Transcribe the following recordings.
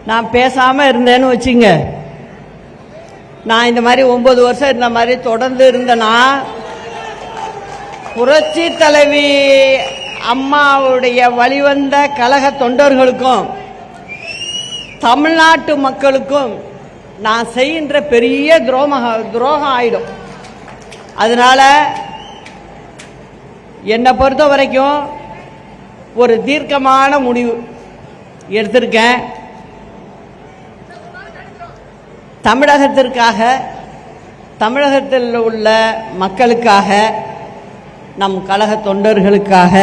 நான் பேசாமல் இருந்தேன்னு வச்சுங்க, நான் இந்த மாதிரி 9 வருஷம் இருந்த மாதிரி தொடர்ந்து இருந்தேன்னா புரட்சி தலைவி அம்மாவுடைய வழிவந்த கழக தொண்டர்களுக்கும் தமிழ்நாட்டு மக்களுக்கும் நான் செய்கின்ற பெரிய துரோகம் ஆயிடும். அதனால என்னை பொறுத்த வரைக்கும் ஒரு தீர்க்கமான முடிவு எடுத்திருக்கேன். தமிழகத்திற்காக, தமிழகத்தில் உள்ள மக்களுக்காக, நம் கழக தொண்டர்களுக்காக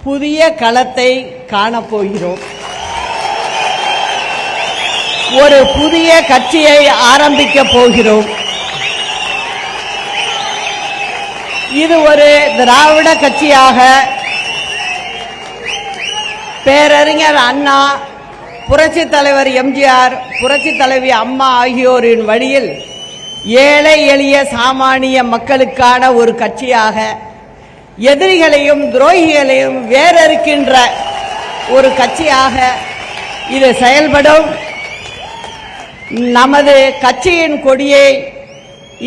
புதிய களத்தை காணப்போகிறோம். ஒரு புதிய கட்சியை ஆரம்பிக்க போகிறோம். இது ஒரு திராவிட கட்சியாக பேரறிஞர் அண்ணா, புரட்சி தலைவர் எம்ஜிஆர், புரட்சி தலைவி அம்மா ஆகியோரின் வழியில் ஏழை எளிய சாமானிய மக்களுக்கான ஒரு கட்சியாக, எதிரிகளையும் துரோகிகளையும் வேறறுக்கின்ற ஒரு கட்சியாக இது செயல்படும். நமது கட்சியின் கொடியை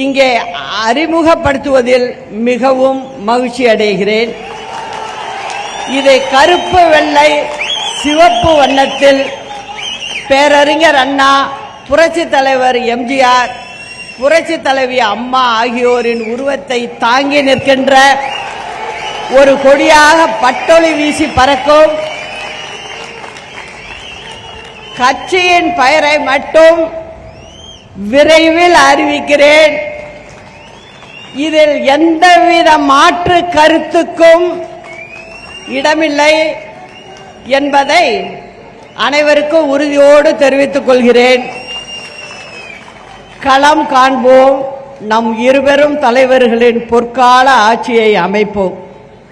இங்கே அறிமுகப்படுத்துவதில் மிகவும் மகிழ்ச்சி அடைகிறேன். இதை கருப்பு, வெள்ளை, சிவப்பு வண்ணத்தில் பேரறிஞர் அண்ணா, புரட்சி தலைவர் எம்ஜிஆர், புரட்சி தலைவி அம்மா ஆகியோரின் உருவத்தை தாங்கி நிற்கின்ற ஒரு கொடியாக பட்டொளி வீசி பறக்கும். கட்சியின் பெயரை மட்டும் விரைவில் அறிவிக்கிறேன். இதில் எந்தவித மாற்று கருத்துக்கும் இடமில்லை என்பதை அனைவருக்கும் உறுதியோடு தெரிவித்துக் கொள்கிறேன். களம் காண்போம், நம் இருவரும் தலைவர்களின் பொற்கால ஆட்சியை அமைப்போம்.